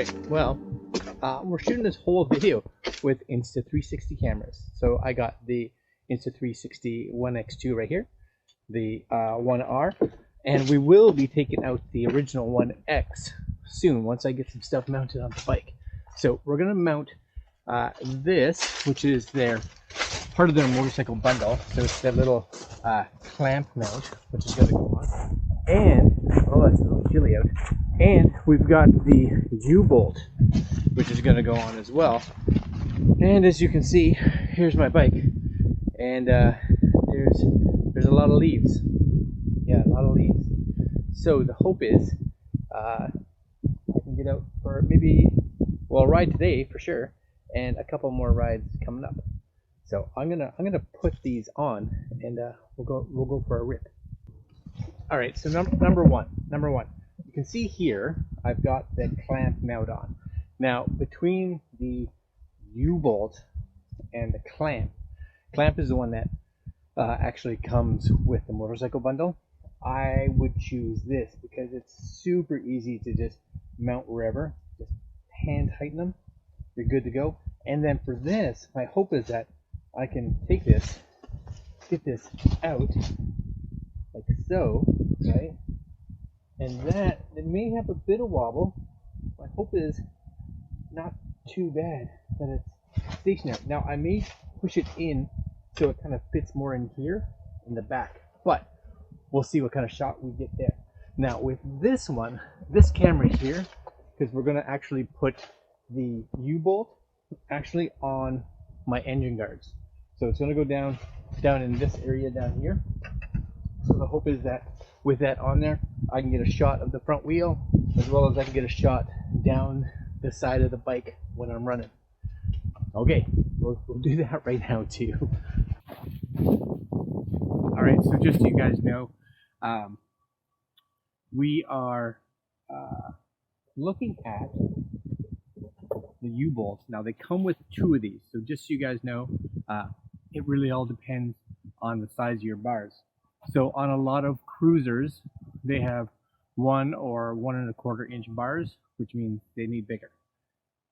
Alright, well, we're shooting this whole video with Insta360 cameras. So I got the Insta360 One X2 right here, the One R, and we will be taking out the original One X soon once I get some stuff mounted on the bike. So we're going to mount this, which is part of their motorcycle bundle. So it's that little clamp mount, which is going to go on. And, oh, it's a little chilly out. And we've got the U-bolt, which is going to go on as well. And as you can see, here's my bike. And there's a lot of leaves. Yeah, a lot of leaves. So the hope is I can get out for maybe, well, a ride today for sure, and a couple more rides coming up. So I'm gonna put these on, and we'll go for a rip. All right. So number one. You can see here I've got the clamp mount on. Now between the U-bolt and the clamp is the one that actually comes with the motorcycle bundle. I would choose this because it's super easy to just mount wherever. Just hand tighten them, you're good to go. And then for this, my hope is that I can take this, get this out like so, right? And that, it may have a bit of wobble. My hope is not too bad that it's stationary. Now I may push it in so it kind of fits more in here in the back, but we'll see what kind of shot we get there. Now with this one, this camera here, because we're going to actually put the U-bolt actually on my engine guards. So it's going to go down in this area down here. So the hope is that with that on there, I can get a shot of the front wheel, as well as I can get a shot down the side of the bike when I'm running. Okay, we'll do that right now too. Alright, so just so you guys know, we are looking at the U-bolts. Now they come with two of these, so just so you guys know, it really all depends on the size of your bars. So on a lot of cruisers, they have 1 or 1 1/4 inch bars, which means they need bigger.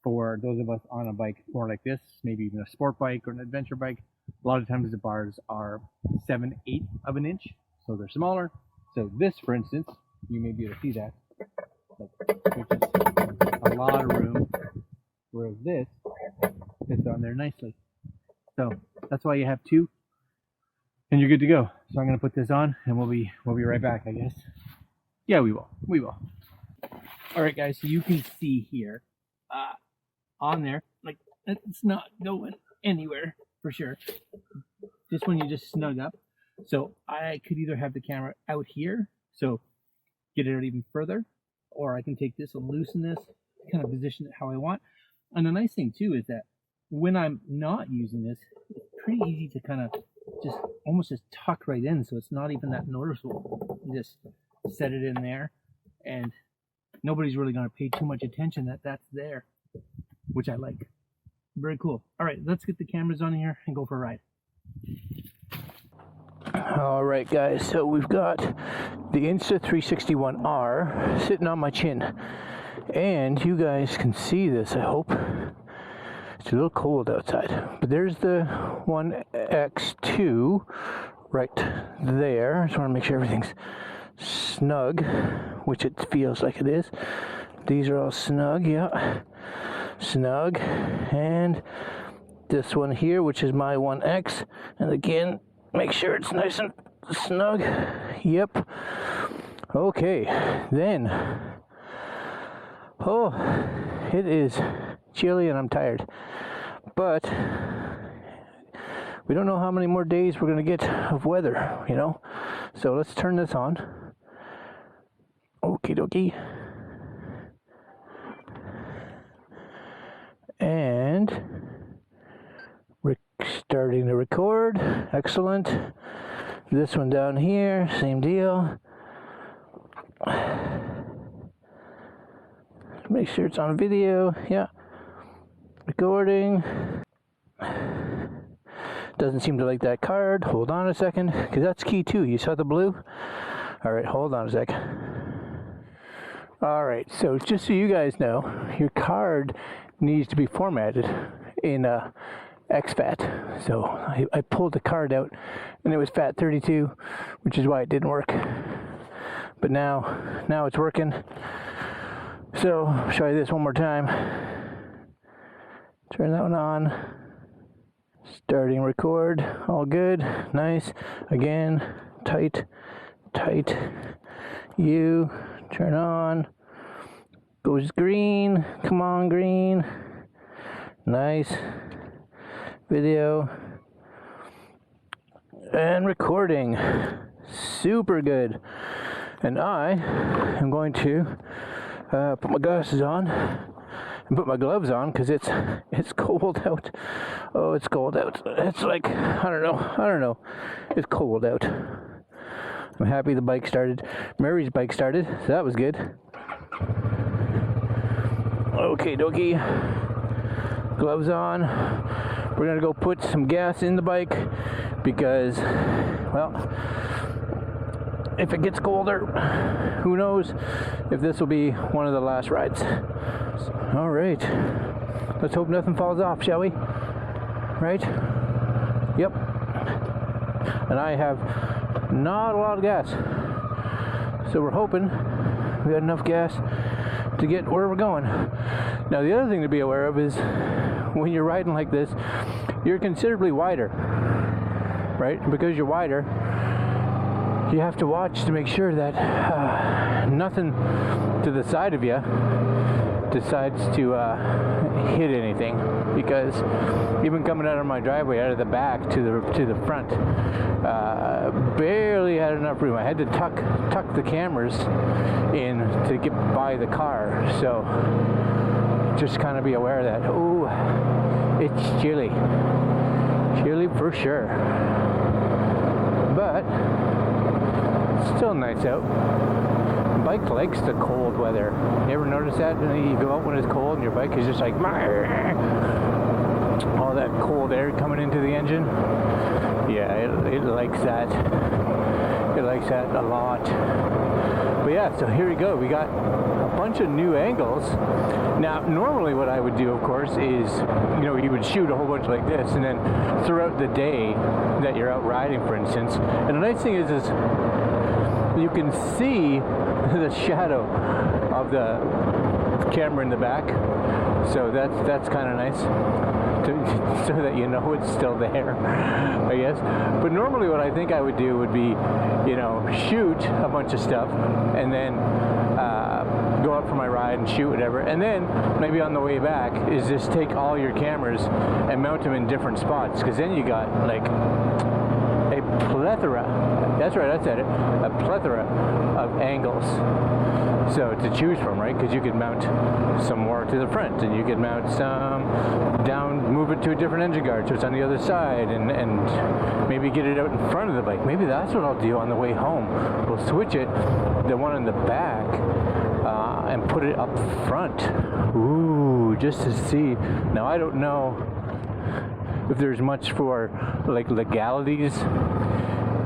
For those of us on a bike more like this, maybe even a sport bike or an adventure bike, a lot of times the bars are 7/8 of an inch, so they're smaller. So this, for instance, you may be able to see that, which is a lot of room, whereas this fits on there nicely. So that's why you have two, and you're good to go. So I'm going to put this on, and we'll be right back, I guess. Yeah, we will. All right, guys. So you can see here, on there, like it's not going anywhere for sure. Just when you just snug up. So I could either have the camera out here, so get it out even further, or I can take this and loosen this, kind of position it how I want. And the nice thing too is that when I'm not using this, it's pretty easy to kind of just almost just tuck right in, so it's not even that noticeable. You just set it in there, and nobody's really going to pay too much attention that that's there, which I like. Very cool. All right, let's get the cameras on here and go for a ride. All right, guys, so we've got the Insta360 One R sitting on my chin, and you guys can see this, I hope. It's a little cold outside, but there's the One X2 right there. I just want to make sure everything's snug, which it feels like it is. These are all snug, yeah, snug. And this one here, which is my One X, and again, make sure it's nice and snug. Yep. Okay, then, oh, it is chilly and I'm tired, but we don't know how many more days we're gonna get of weather, you know. So let's turn this on. Okie dokie. And starting to record. Excellent. This one down here, same deal. Make sure it's on video. Yeah. Recording. Doesn't seem to like that card. Hold on a second, because that's key too. You saw the blue? Alright, hold on a sec. Alright, so just so you guys know, your card needs to be formatted in exFAT. So I pulled the card out and it was FAT32, which is why it didn't work. But now it's working. So I'll show you this one more time. Turn that one on. Starting record, all good, nice. Again, tight. You turn on. Goes green. Come on, green. Nice. Video. And recording. Super good. And I am going to put my glasses on and put my gloves on because it's cold out. Oh, it's cold out. It's like, I don't know. It's cold out. I'm happy the bike started. Mary's bike started, so that was good. Okay, dokie. Gloves on. We're gonna go put some gas in the bike because, well, if it gets colder, who knows if this will be one of the last rides. All right, let's hope nothing falls off, shall we? Right? Yep. And I have not a lot of gas, so we're hoping we got enough gas to get where we're going. Now, the other thing to be aware of is when you're riding like this, you're considerably wider, right? Because you're wider, you have to watch to make sure that nothing to the side of you decides to hit anything, because even coming out of my driveway, out of the back to the front, barely had enough room. I had to tuck the cameras in to get by the car. So just kind of be aware of that. Oh, it's chilly for sure, but still nice out. Bike likes the cold weather. You ever notice that? You go out when it's cold and your bike is just like all that cold air coming into the engine. Yeah, it likes that. It likes that a lot. But yeah, so here we go. We got a bunch of new angles. Now, normally what I would do, of course, is, you would shoot a whole bunch like this, and then throughout the day that you're out riding, for instance. And the nice thing is you can see the shadow of the camera in the back, so that's kind of nice, so that you know it's still there, I guess. But normally what I think I would do would be, shoot a bunch of stuff and then go out for my ride and shoot whatever, and then maybe on the way back is just take all your cameras and mount them in different spots, because then you got like a plethora, that's right, I said it, a plethora of angles so to choose from, right? Because you could mount some more to the front, and you could mount some down, move it to a different engine guard so it's on the other side, and maybe get it out in front of the bike. Maybe that's what I'll do on the way home. We'll switch it, the one in the back, and put it up front. Ooh, just to see. Now, I don't know if there's much for like legalities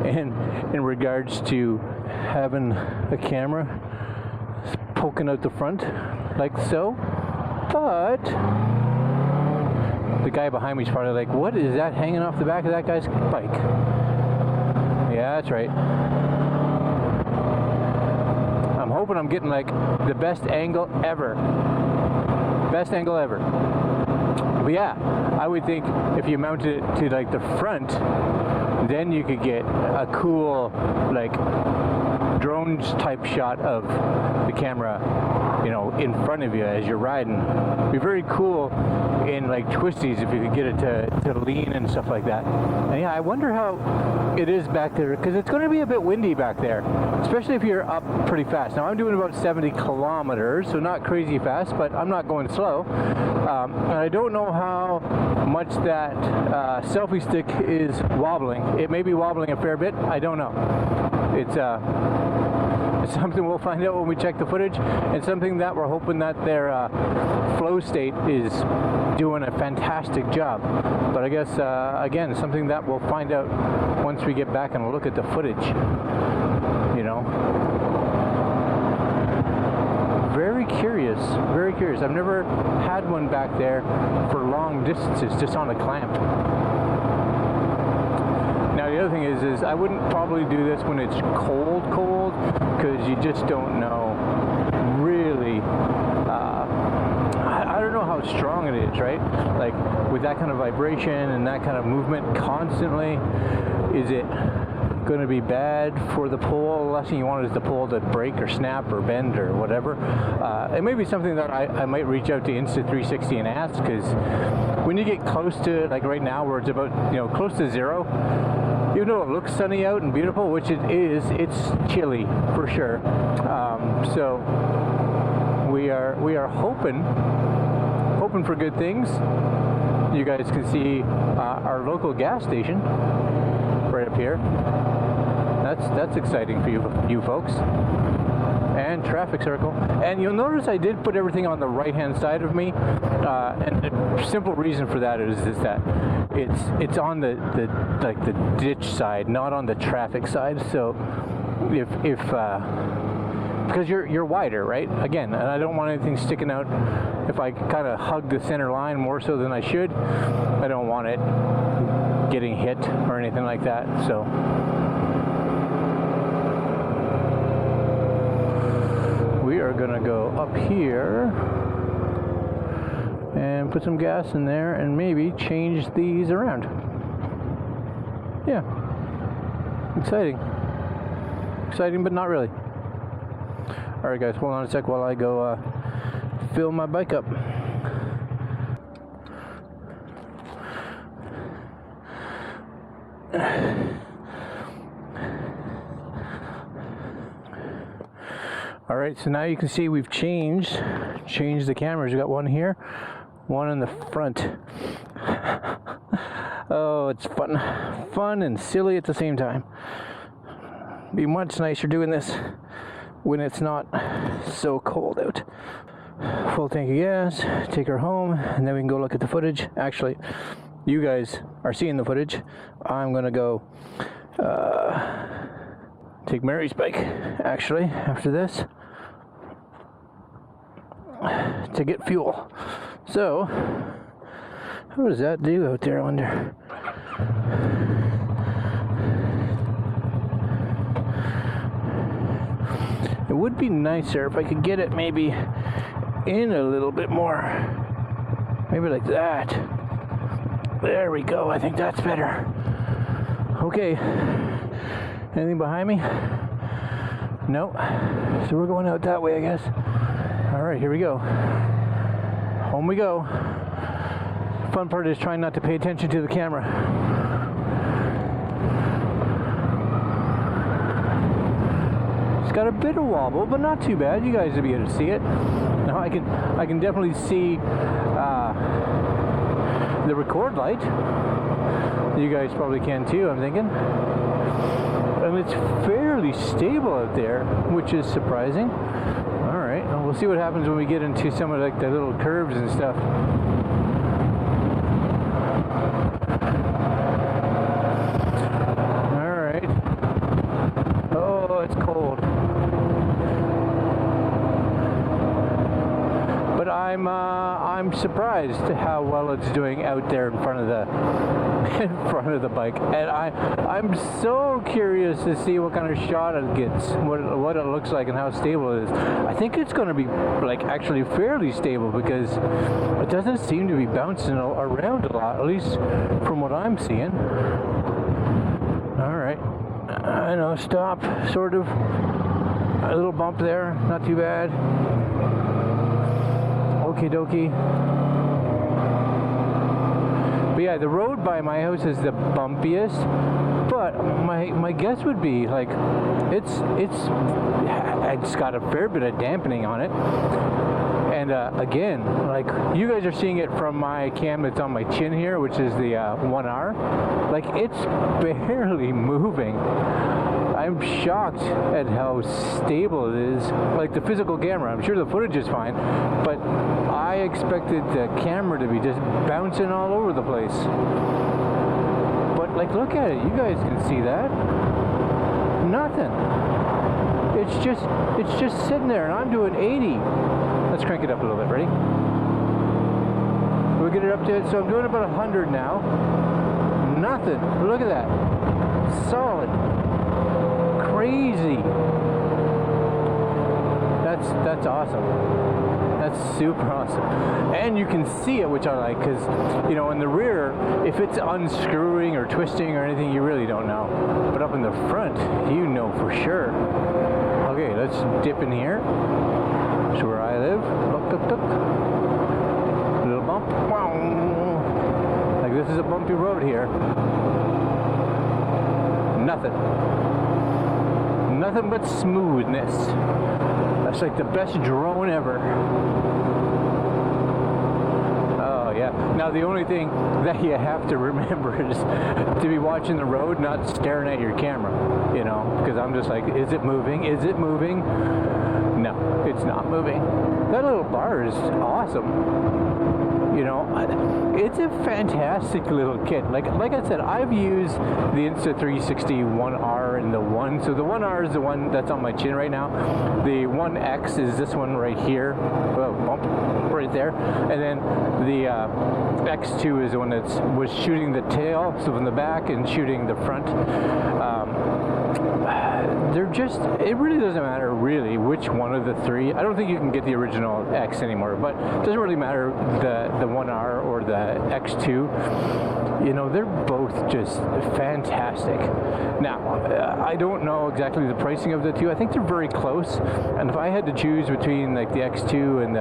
in regards to having a camera poking out the front like so, but the guy behind me is probably like, what is that hanging off the back of that guy's bike? Yeah, that's right. I'm hoping I'm getting like the best angle ever. Best angle ever. But yeah, I would think if you mounted it to like the front, then you could get a cool like drones type shot of the camera, in front of you as you're riding. It'd be very cool in like twisties if you could get it to lean and stuff like that. And yeah, I wonder how it is back there, because it's going to be a bit windy back there, especially if you're up pretty fast. Now I'm doing about 70 kilometers, so not crazy fast, but I'm not going slow. And I don't know how much that selfie stick is wobbling. It may be wobbling a fair bit. I don't know. It's something we'll find out when we check the footage, and something that we're hoping that their flow state is doing a fantastic job. But I guess, again, something that we'll find out once we get back and look at the footage, very curious, very curious. I've never had one back there for long distances, just on a clamp. Now the other thing is I wouldn't probably do this when it's cold, because you just don't know really. I don't know how strong it is, right? Like with that kind of vibration and that kind of movement constantly, is it going to be bad for the pole? The last thing you want is the pole to break or snap or bend or whatever. It may be something that I might reach out to Insta360 and ask, because when you get close to, like right now where it's about, you know, close to zero, even though it looks sunny out and beautiful, which it is, it's chilly for sure. So we are hoping for good things. You guys can see our local gas station right up here. That's exciting for you folks. And traffic circle. And you'll notice I did put everything on the right hand side of me, and the simple reason for that is that it's on the ditch side, not on the traffic side. So if because you're wider, right? Again, and I don't want anything sticking out. If I kind of hug the center line more so than I should, I don't want it getting hit or anything like that. So we are gonna go up here and put some gas in there and maybe change these around. Yeah, exciting, but not really. All right, guys, hold on a sec while I go fill my bike up. All right, so now you can see we've changed the cameras. We got one here, one in the front. Oh, it's fun and silly at the same time. Be much nicer doing this when it's not so cold out. Full tank of gas, take her home, and then we can go look at the footage. Actually, you guys are seeing the footage. I'm gonna go take Mary's bike, actually, after this, to get fuel. So, how does that do out there, I wonder? It would be nicer if I could get it maybe in a little bit more. Maybe like that. There we go. I think that's better. Okay. Anything behind me? Nope. So we're going out that way, I guess. All right, here we go. Home we go. Fun part is trying not to pay attention to the camera. It's got a bit of wobble, but not too bad. You guys will be able to see it. Now I can definitely see the record light. You guys probably can too, I'm thinking. And it's fairly stable out there, which is surprising. All right, well, we'll see what happens when we get into some of like the little curves and stuff. All right. Oh, it's cold. But I'm surprised how well it's doing out there in front of the bike, and I'm so curious to see what kind of shot it gets, what it looks like, and how stable it is. I think it's going to be like actually fairly stable because it doesn't seem to be bouncing around a lot, at least from what I'm seeing. All right, I know, stop, sort of, a little bump there, not too bad. Okie dokie. But yeah, the road by my house is the bumpiest, but my guess would be like it's got a fair bit of dampening on it. And again, like you guys are seeing it from my cam that's on my chin here, which is the One R. Like it's barely moving. I'm shocked at how stable it is. Like the physical camera, I'm sure the footage is fine, but I expected the camera to be just bouncing all over the place. But like, look at it. You guys can see that. Nothing. It's just sitting there, and I'm doing 80. let's crank it up a little bit. Ready? We'll get it up to, so I'm doing about 100 now. Nothing. Look at that. Solid. Crazy. That's awesome. That's super awesome. And you can see it, which I like, because, you know, in the rear, if it's unscrewing or twisting or anything, you really don't know. But up in the front, you know for sure. Okay, let's dip in here. That's where I live. Look, look, look. Little bump. Wow. Like this is a bumpy road here. Nothing. Nothing but smoothness. That's like the best drone ever. Oh yeah. Now the only thing that you have to remember is to be watching the road, not staring at your camera. You know, because I'm just like, is it moving? Is it moving? No, it's not moving. That little bar is awesome. You know, it's a fantastic little kit. Like I said, I've used the Insta360 One R and the One. So the One R is the one that's on my chin right now. The One X is this one right here. Oh, bump right there. And then the X2 is the one that was shooting the tail, so from the back, and shooting the front. They're just, it really doesn't matter really which one of the three. I don't think you can get the original X anymore, but it doesn't really matter the One R or the X2. You know, they're both just fantastic. Now, I don't know exactly the pricing of the two. I think they're very close. And if I had to choose between like the X2 and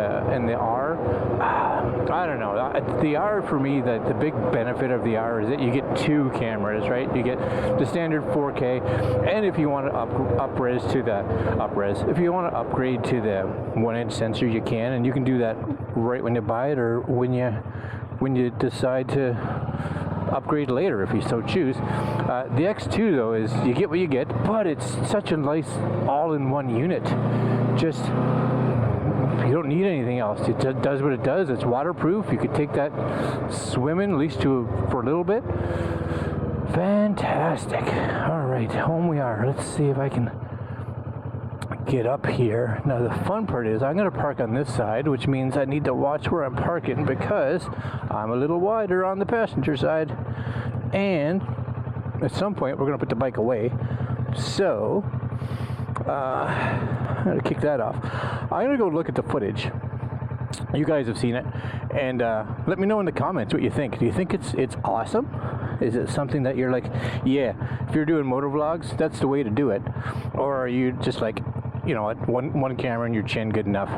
the R, I don't know. The R for me, the big benefit of the R is that you get two cameras, right? You get the standard 4K, and if you want to upgrade to the the 1-inch sensor, you can, and you can do that right when you buy it or when you decide to upgrade later if you so choose. The X2 though is you get what you get, but it's such a nice all-in-one unit. Just you don't need anything else. It does what it does. It's waterproof. You could take that swimming, at least for a little bit. Fantastic. All right, home we are. Let's see if I can get up here. Now the fun part is I'm going to park on this side, which means I need to watch where I'm parking because I'm a little wider on the passenger side. And at some point we're going to put the bike away. So I'm going to kick that off. I'm going to go look at the footage. You guys have seen it, and let me know in the comments what you think. Do you think it's awesome? Is it something that you're like, yeah, if you're doing motovlogs, that's the way to do it? Or are you just like, you know, one camera and your chin good enough?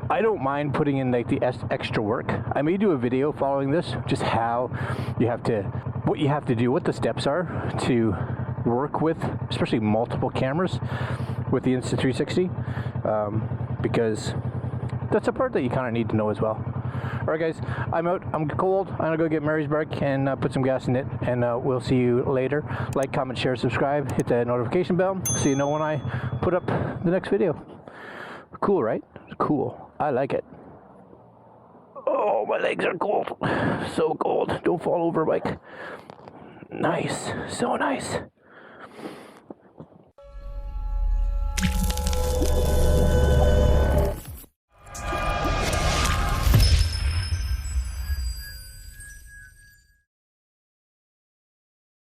I don't mind putting in like the extra work. I may do a video following this, just how you have to, what you have to do, what the steps are to work with, especially multiple cameras with the Insta360, because that's a part that you kind of need to know as well. Alright guys, I'm out, I'm cold, I'm gonna go get Mary's bike and put some gas in it, and we'll see you later. Like, comment, share, subscribe, hit the notification bell so you know when I put up the next video. Cool, right? Cool. I like it. Oh, my legs are cold. So cold. Don't fall over, bike. Nice. So nice.